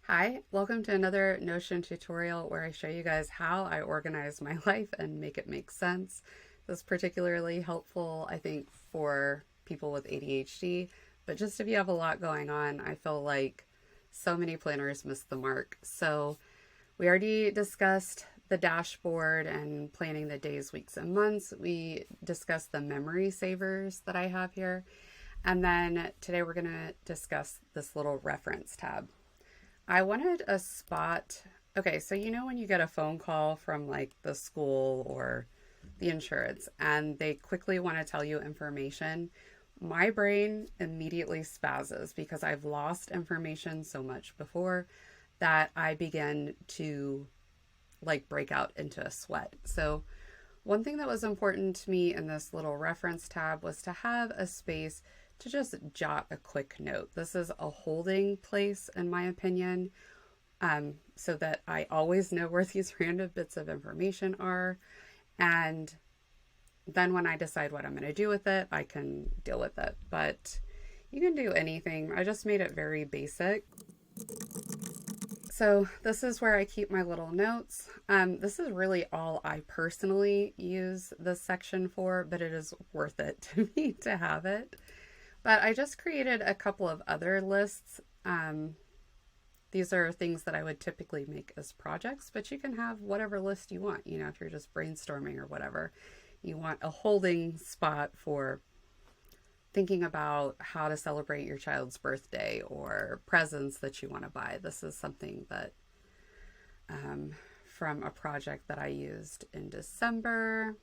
Hi, welcome to another Notion tutorial where I show you guys how I organize my life and make it make sense. This is particularly helpful, I think, for people with ADHD, but just if you have a lot going on, I feel like so many planners miss the mark. So we already discussed the dashboard and planning the days, weeks, and months. We discussed the memory savers that I have here. And then today we're going to discuss this little reference tab. I wanted a spot. Okay, so you know when you get a phone call from like the school or the insurance and they quickly want to tell you information, my brain immediately spazzes because I've lost information so much before that I begin to like break out into a sweat. So one thing that was important to me in this little reference tab was to have a space to just jot a quick note. This is a holding place, in my opinion, so that I always know where these random bits of information are. And then when I decide what I'm going to do with it, I can deal with it. But you can do anything. I just made it very basic. So this is where I keep my little notes. This is really all I personally use this section for, but it is worth it to me to have it. But I just created a couple of other lists. These are things that I would typically make as projects, but you can have whatever list you want. You know, if you're just brainstorming or whatever, you want a holding spot for thinking about how to celebrate your child's birthday or presents that you want to buy. This is something that from a project that I used in December.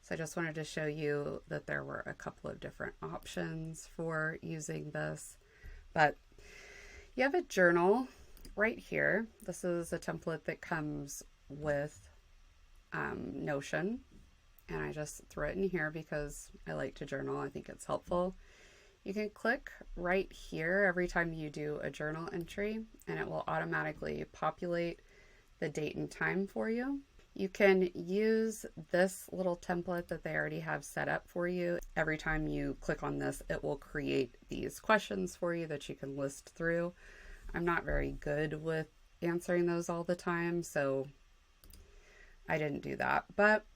So I just wanted to show you that there were a couple of different options for using this. But you have a journal right here. This is a template that comes with Notion. And I just throw it in here because I like to journal. I think it's helpful. You can click right here every time you do a journal entry, and it will automatically populate the date and time for you. You can use this little template that they already have set up for you. Every time you click on this, it will create these questions for you that you can list through. I'm not very good with answering those all the time, so I didn't do that. But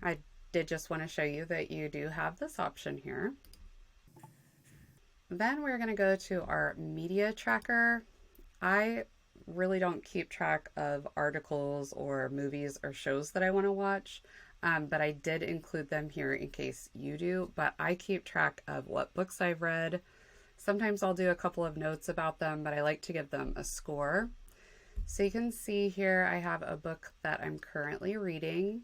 I did just want to show you that you do have this option here. Then we're going to go to our media tracker. I really don't keep track of articles or movies or shows that I want to watch, but I did include them here in case you do. But I keep track of what books I've read. Sometimes I'll do a couple of notes about them, but I like to give them a score. So you can see here I have a book that I'm currently reading.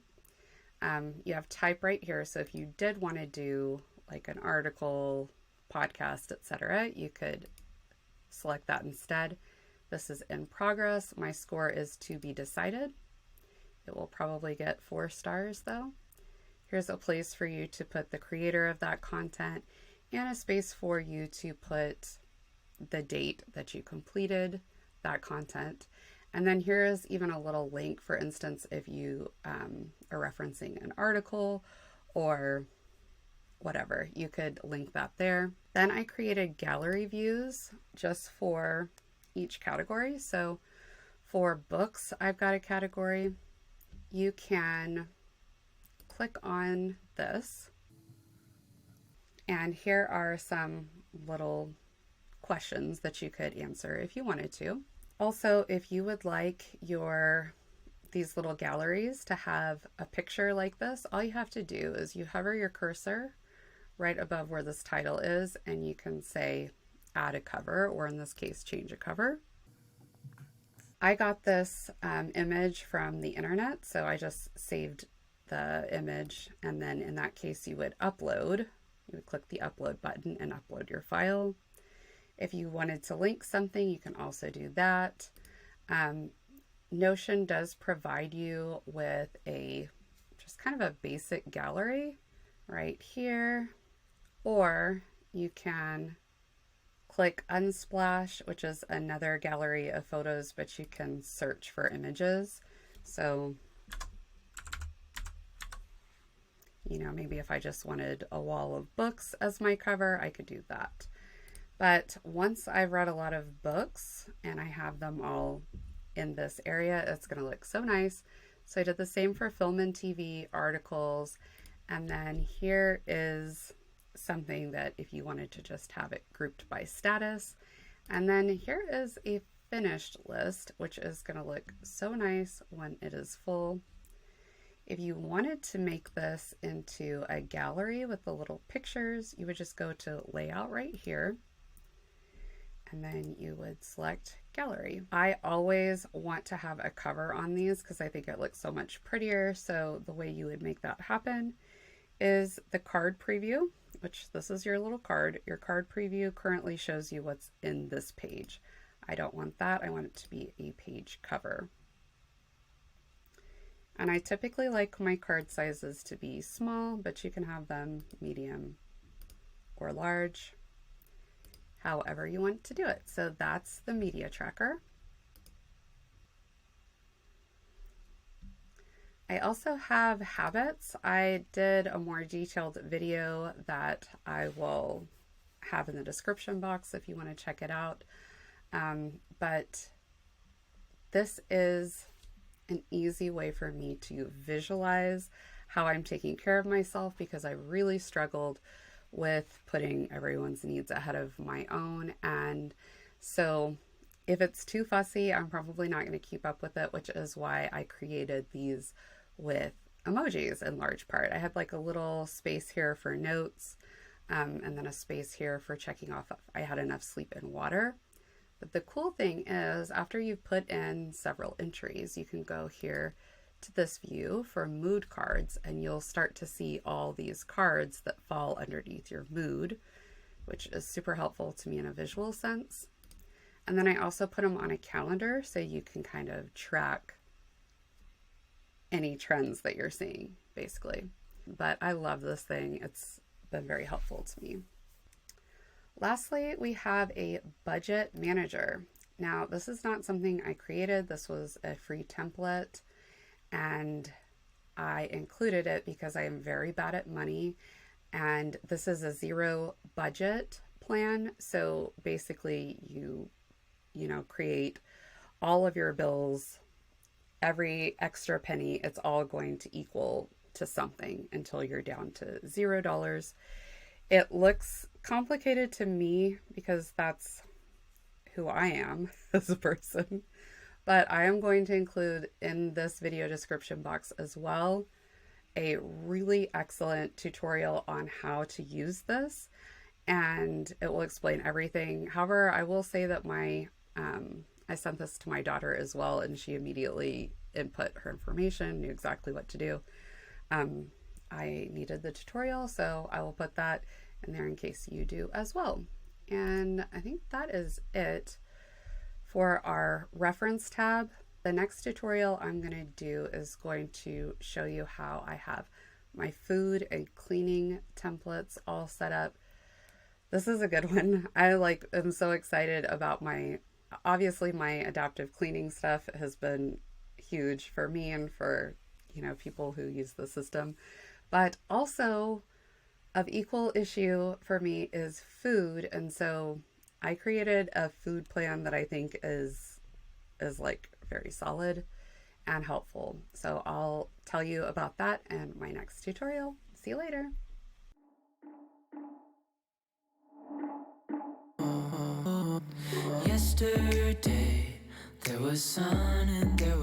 You have type right here, so if you did want to do like an article, podcast, etc., you could select that instead. This is in progress. My score is to be decided. It will probably get 4 stars though. Here's a place for you to put the creator of that content and a space for you to put the date that you completed that content. And then here is even a little link, for instance, if you are referencing an article or whatever, you could link that there. Then I created gallery views just for each category. So for books, I've got a category. You can click on this, and here are some little questions that you could answer if you wanted to. Also, if you would like these little galleries to have a picture like this, all you have to do is you hover your cursor right above where this title is, and you can say add a cover, or in this case, change a cover. I got this image from the internet, so I just saved the image, and then in that case, you would upload. You would click the upload button and upload your file. If you wanted to link something, you can also do that. Notion does provide you with just kind of a basic gallery right here, or you can click Unsplash, which is another gallery of photos, but you can search for images. So, you know, maybe if I just wanted a wall of books as my cover, I could do that. But once I've read a lot of books and I have them all in this area, it's going to look so nice. So I did the same for film and TV articles. And then here is something that if you wanted to just have it grouped by status. And then here is a finished list, which is going to look so nice when it is full. If you wanted to make this into a gallery with the little pictures, you would just go to layout right here, and then you would select gallery. I always want to have a cover on these because I think it looks so much prettier. So the way you would make that happen is the card preview, which this is your little card. Your card preview currently shows you what's in this page. I don't want that. I want it to be a page cover. And I typically like my card sizes to be small, but you can have them medium or large, however you want to do it. So that's the media tracker. I also have habits. I did a more detailed video that I will have in the description box if you want to check it out. But this is an easy way for me to visualize how I'm taking care of myself, because I really struggled with putting everyone's needs ahead of my own. And so if it's too fussy, I'm probably not going to keep up with it, which is why I created these with emojis in large part. I had like a little space here for notes, and then a space here for checking off if I had enough sleep and water. But the cool thing is, after you've put in several entries, you can go here to this view for mood cards, and you'll start to see all these cards that fall underneath your mood, which is super helpful to me in a visual sense. And then I also put them on a calendar so you can kind of track any trends that you're seeing, basically. But I love this thing. It's been very helpful to me. Lastly, we have a budget manager. Now, this is not something I created. This was a free template, and I included it because I am very bad at money, and this is a zero budget plan. So basically you create all of your bills, every extra penny, it's all going to equal to something until you're down to $0. It looks complicated to me because that's who I am as a person, but I am going to include in this video description box as well a really excellent tutorial on how to use this, and it will explain everything. However, I will say that I sent this to my daughter as well, and she immediately input her information, knew exactly what to do. I needed the tutorial, so I will put that in there in case you do as well. And I think that is it for our reference tab. The next tutorial I'm going to do is going to show you how I have my food and cleaning templates all set up. This is a good one. I'm so excited about obviously my adaptive cleaning stuff has been huge for me and for, people who use the system. But also of equal issue for me is food. And so I created a food plan that I think is like very solid and helpful. So I'll tell you about that in my next tutorial. See you later. Yesterday there was sun and there